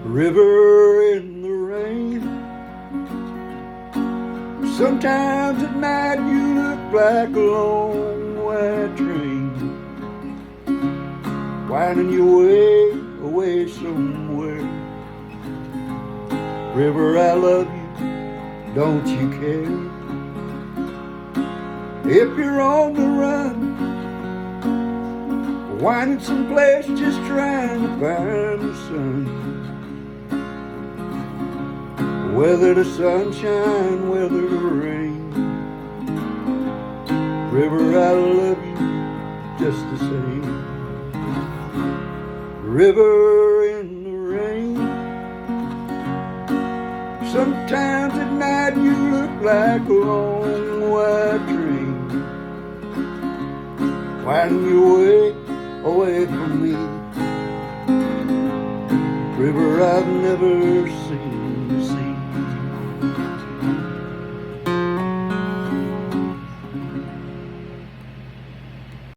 River in the rain. Sometimes at night you look like a long white train winding your way away somewhere. River, I love you, don't you care? If you're on the run, winding someplace just trying to find the sun. Whether the sunshine, whether the rain, river, I love you just the same. River in the rain. Sometimes at night you look like a long white train winding your way away from me. River I've never seen the sea.